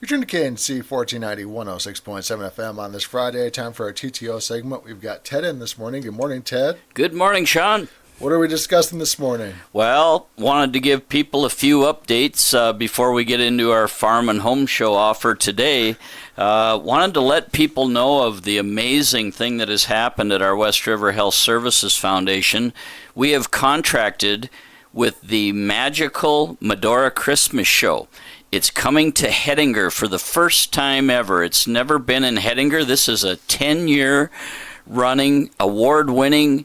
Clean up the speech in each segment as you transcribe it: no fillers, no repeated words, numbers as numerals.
You're tuned to KNC 1490 106.7 FM on this Friday. Time for our TTO segment. We've got Ted in this morning. Good morning, Ted. Good morning, Sean. What are we discussing this morning? Well, wanted to give people a few updates before we get into our farm and home show offer today. Wanted to let people know of the amazing thing that has happened at our West River Health Services Foundation. We have contracted with the magical Medora Christmas Show. It's coming to Hettinger for the first time ever. It's never been in Hettinger. This is a 10-year running, award-winning,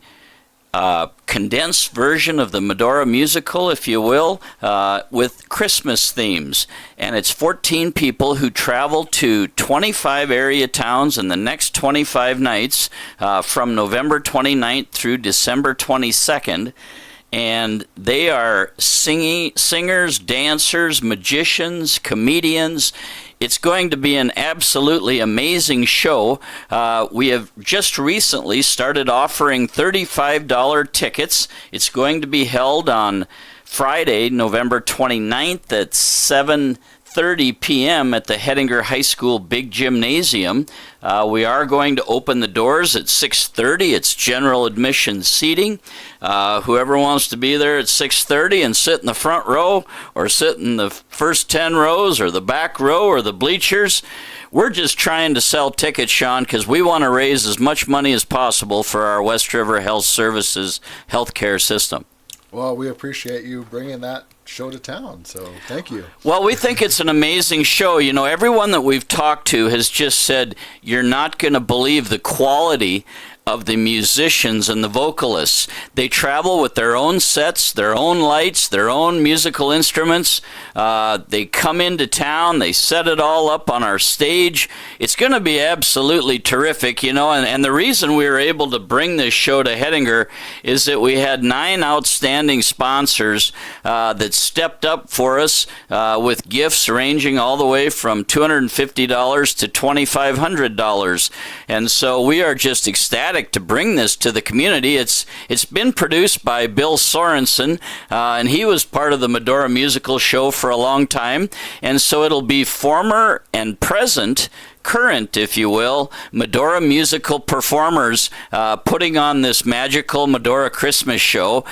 condensed version of the Medora musical, if you will, with Christmas themes. And it's 14 people who travel to 25 area towns in the next 25 nights from November 29th through December 22nd. And they are singers, dancers, magicians, comedians. It's going to be an absolutely amazing show. We have just recently started offering $35 tickets. It's going to be held on Friday, November 29th at 7:30 p.m. at the Hettinger High School Big Gymnasium. We are going to open the doors at 6:30. It's general admission seating. Whoever wants to be there at 6:30 and sit in the front row or sit in the first 10 rows or the back row or the bleachers, we're just trying to sell tickets, Sean, because we want to raise as much money as possible for our West River Health Services healthcare system. Well, we appreciate you bringing that show to town, so thank you. Well, we think it's an amazing show. You know, everyone that we've talked to has just said, you're not going to believe the quality of the musicians and the vocalists. They travel with their own sets, their own lights, their own musical instruments. They come into town, they set it all up on our stage. It's going to be absolutely terrific, you know, and the reason we were able to bring this show to Hettinger is that we had 9 outstanding sponsors that stepped up for us with gifts ranging all the way from $250 to $2,500. And so we are just ecstatic to bring this to the community. It's been produced by Bill Sorensen, and he was part of the Medora musical show for a long time. And so it'll be former and current, if you will, Medora musical performers putting on this magical Medora Christmas show.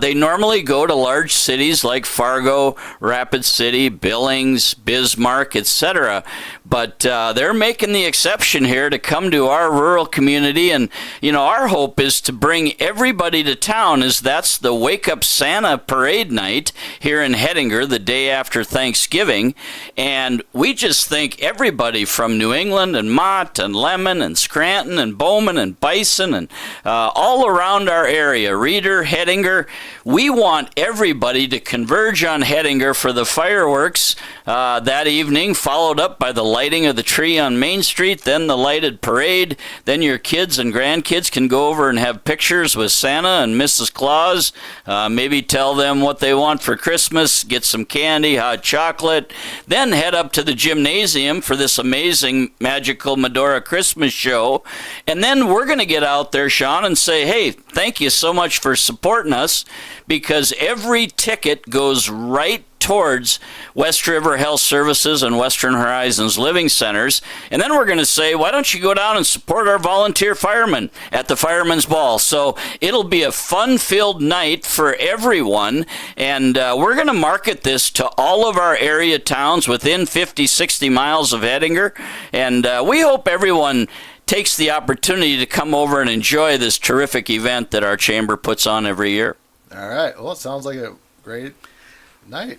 They normally go to large cities like Fargo, Rapid City, Billings, Bismarck, etc. But they're making the exception here to come to our rural community. And, you know, our hope is to bring everybody to town, as that's the Wake Up Santa parade night here in Hettinger the day after Thanksgiving. And we just think everybody from New England and Mott and Lemon and Scranton and Bowman and Bison and all around our area, Reeder, Hettinger, we want everybody to converge on Hettinger for the fireworks that evening, followed up by the lighting of the tree on Main Street, then the lighted parade. Then your kids and grandkids can go over and have pictures with Santa and Mrs. Claus, maybe tell them what they want for Christmas, get some candy, hot chocolate, then head up to the gymnasium for this amazing magical Medora Christmas show. And then we're going to get out there, Sean, and say, hey, thank you so much for supporting us, because every ticket goes right towards West River Health Services and Western Horizons Living Centers. And then we're going to say, why don't you go down and support our volunteer firemen at the Fireman's Ball? So it'll be a fun-filled night for everyone. And we're going to market this to all of our area towns within 50, 60 miles of Hettinger. And we hope everyone takes the opportunity to come over and enjoy this terrific event that our chamber puts on every year. All right. Well, it sounds like a great night.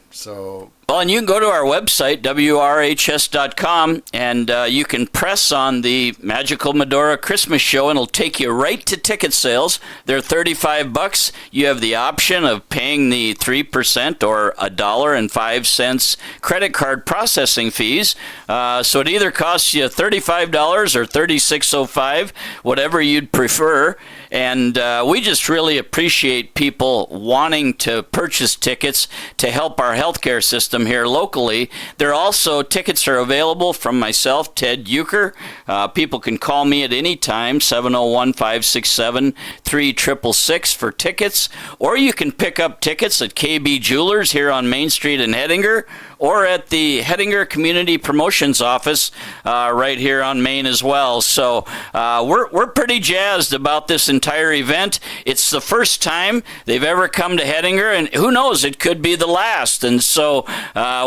Well, and you can go to our website, wrhs.com, and you can press on the Magical Medora Christmas Show, and it'll take you right to ticket sales. They're $35. You have the option of paying the 3% or $1.05 credit card processing fees. So it either costs you $35 or $36.05, whatever you'd prefer. And we just really appreciate people wanting to purchase tickets to help our healthcare system here locally. Tickets are available from myself, Ted Euchre. People can call me at any time, 701-567-3666 for tickets. Or you can pick up tickets at KB Jewelers here on Main Street in Hettinger, or at the Hettinger Community Promotions Office right here on Main as well. So we're pretty jazzed about this entire event. It's the first time they've ever come to Hettinger, and who knows, it could be the last. And so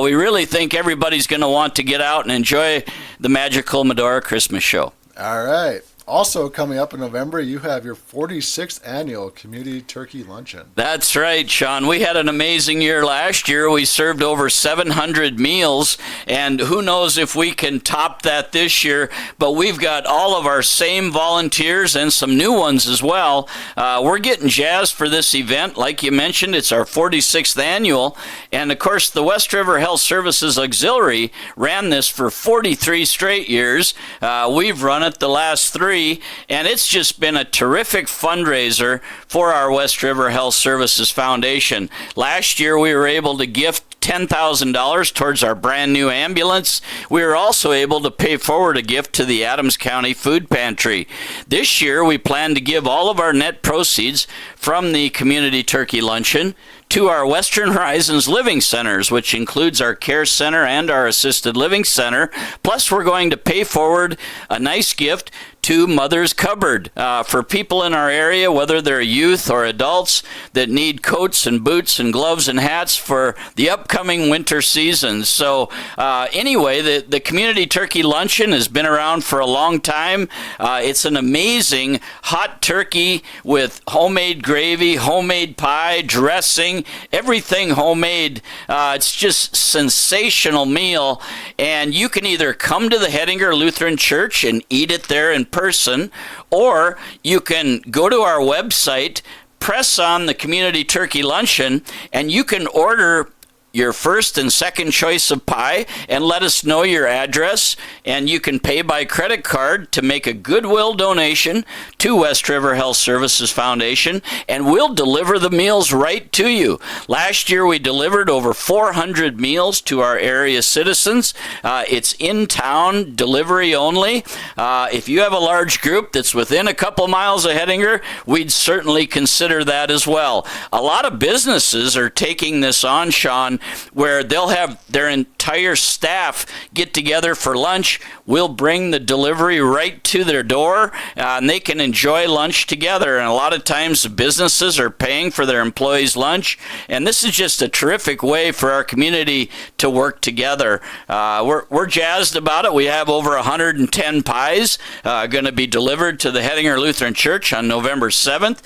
we really think everybody's going to want to get out and enjoy the magical Medora Christmas show. All right. Also coming up in November, you have your 46th annual Community Turkey Luncheon. That's right, Sean. We had an amazing year last year. We served over 700 meals, and who knows if we can top that this year, but we've got all of our same volunteers and some new ones as well. We're getting jazzed for this event. Like you mentioned, it's our 46th annual, and of course, the West River Health Services Auxiliary ran this for 43 straight years. We've run it the last 3, and it's just been a terrific fundraiser for our West River Health Services Foundation. Last year, we were able to gift $10,000 towards our brand new ambulance. We were also able to pay forward a gift to the Adams County Food Pantry. This year, we plan to give all of our net proceeds from the Community Turkey Luncheon to our Western Horizons Living Centers, which includes our Care Center and our Assisted Living Center. Plus, we're going to pay forward a nice gift to Mother's Cupboard for people in our area, whether they're youth or adults that need coats and boots and gloves and hats for the upcoming winter season. So anyway, the Community Turkey Luncheon has been around for a long time. It's an amazing hot turkey with homemade gravy, homemade pie, dressing, everything homemade. It's just sensational meal, and you can either come to the Hettinger Lutheran Church and eat it there in person, or you can go to our website, press on the Community Turkey Luncheon, and you can order your first and second choice of pie and let us know your address, and you can pay by credit card to make a goodwill donation to West River Health Services Foundation, and we'll deliver the meals right to you. Last year we delivered over 400 meals to our area citizens. It's in town delivery only. If you have a large group that's within a couple miles of Hettinger, we'd certainly consider that as well. A lot of businesses are taking this on, Sean, where they'll have their entire staff get together for lunch. We'll bring the delivery right to their door, and they can enjoy lunch together. And a lot of times the businesses are paying for their employees' lunch, and this is just a terrific way for our community to work together. We're jazzed about it. We have over 110 pies going to be delivered to the Hettinger Lutheran Church on November 7th.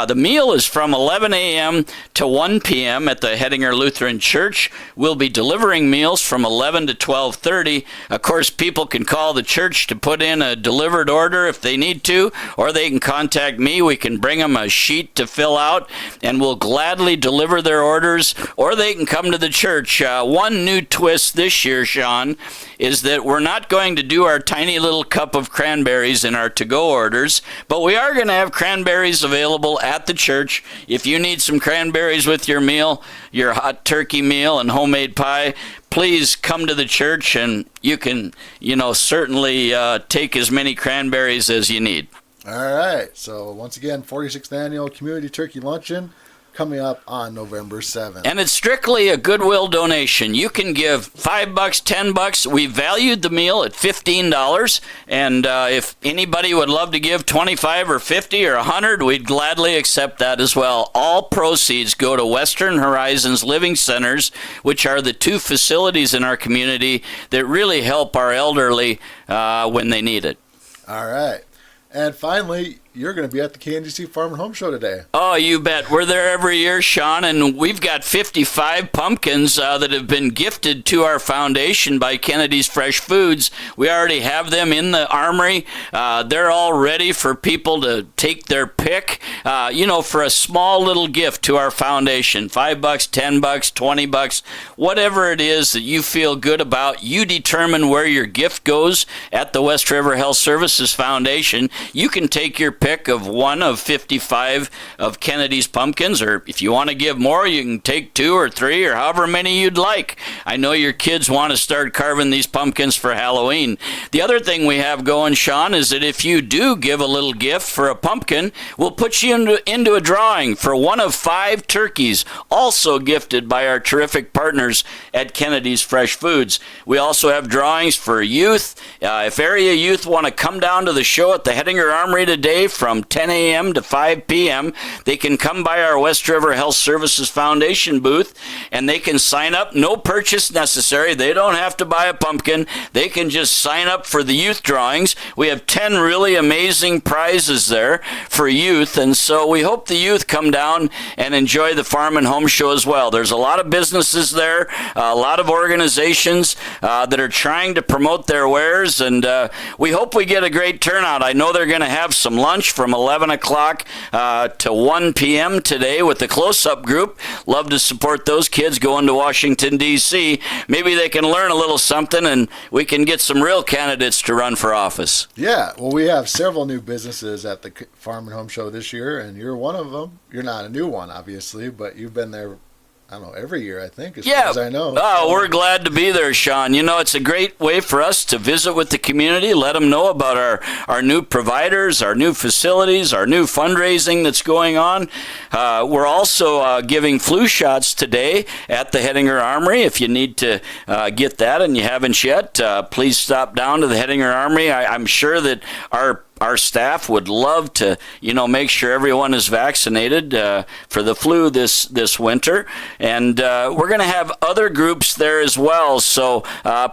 The meal is from 11 a.m. to 1 p.m. at the Hettinger Lutheran Church. We'll be delivering meals from 11 to 12:30. Of course, people can call the church to put in a delivered order if they need to, or they can contact me. We can bring them a sheet to fill out, and we'll gladly deliver their orders, or they can come to the church. One new twist this year, Sean, is that we're not going to do our tiny little cup of cranberries in our to-go orders, but we are going to have cranberries available at the church. If you need some cranberries with your meal, your hot turkey meal and homemade pie, please come to the church, and you can, certainly take as many cranberries as you need. All right. So once again, 46th Annual Community Turkey Luncheon coming up on November 7th. And it's strictly a goodwill donation. You can give $5, $10. We valued the meal at $15, and if anybody would love to give $25 or $50 or $100, we'd gladly accept that as well. All proceeds go to Western Horizons Living Centers, which are the 2 facilities in our community that really help our elderly when they need it. All right. And finally, you're going to be at the KNDC Farm and Home Show today. Oh, you bet. We're there every year, Sean, and we've got 55 pumpkins that have been gifted to our foundation by Kennedy's Fresh Foods. We already have them in the armory. They're all ready for people to take their pick, for a small little gift to our foundation. $5, $10, $20, whatever it is that you feel good about. You determine where your gift goes at the West River Health Services Foundation. You can take your pick of one of 55 of Kennedy's pumpkins, or if you want to give more, you can take 2 or 3 or however many you'd like. I know your kids want to start carving these pumpkins for Halloween. The other thing we have going, Sean, is that if you do give a little gift for a pumpkin, we'll put you into a drawing for one of 5 turkeys, also gifted by our terrific partners at Kennedy's Fresh Foods. We also have drawings for youth. If area youth want to come down to the show at the Hettinger Armory today from 10 a.m. to 5 p.m., they can come by our West River Health Services Foundation booth and they can sign up. No purchase necessary. They don't have to buy a pumpkin. They can just sign up for the youth drawings. We have 10 really amazing prizes there for youth, and so we hope the youth come down and enjoy the Farm and Home Show as well. There's a lot of businesses there, a lot of organizations that are trying to promote their wares, and we hope we get a great turnout. I know they're going to have some lunch from 11 o'clock to 1 p.m. today with the Close-Up Group. Love to support those kids going to Washington, D.C. Maybe they can learn a little something and we can get some real candidates to run for office. Yeah, well, we have several new businesses at the Farm and Home Show this year, and you're one of them. You're not a new one, obviously, but you've been there, I don't know, every year, I think, as far as I know. Oh, we're glad to be there, Sean. You know, it's a great way for us to visit with the community, let them know about our new providers, our new facilities, our new fundraising that's going on. We're also giving flu shots today at the Hettinger Armory. If you need to get that and you haven't yet, please stop down to the Hettinger Armory. I'm sure that our staff would love to, make sure everyone is vaccinated for the flu this winter. And we're going to have other groups there as well. So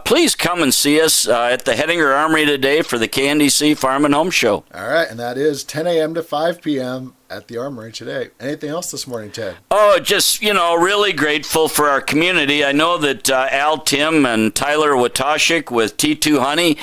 please come and see us at the Hettinger Armory today for the KNDC Farm and Home Show. All right, and that is 10 a.m. to 5 p.m. at the Armory today. Anything else this morning, Ted? Oh, just, really grateful for our community. I know that Al Tim and Tyler Watashik with T2 Honey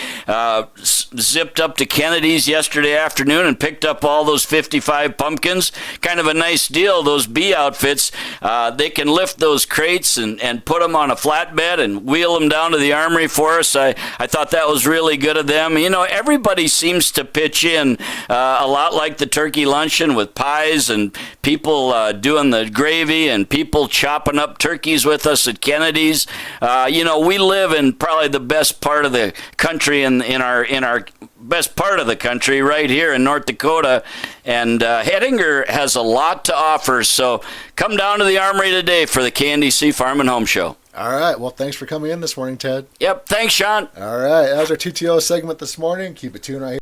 zipped up to Kennedy's yesterday afternoon and picked up all those 55 pumpkins. Kind of a nice deal, those bee outfits. They can lift those crates and put them on a flatbed and wheel them down to the Armory for us. I thought that was really good of them. Everybody seems to pitch in a lot like the turkey luncheon with pies and people doing the gravy and people chopping up turkeys with us at Kennedy's. We live in probably the best part of the country in our best part of the country right here in North Dakota, and Hettinger has a lot to offer, so come down to the Armory today for the KNDC Farm and Home Show. All right, well, thanks for coming in this morning, Ted. Yep, thanks, Sean. All right, that was our TTO segment this morning. Keep it tuned right here.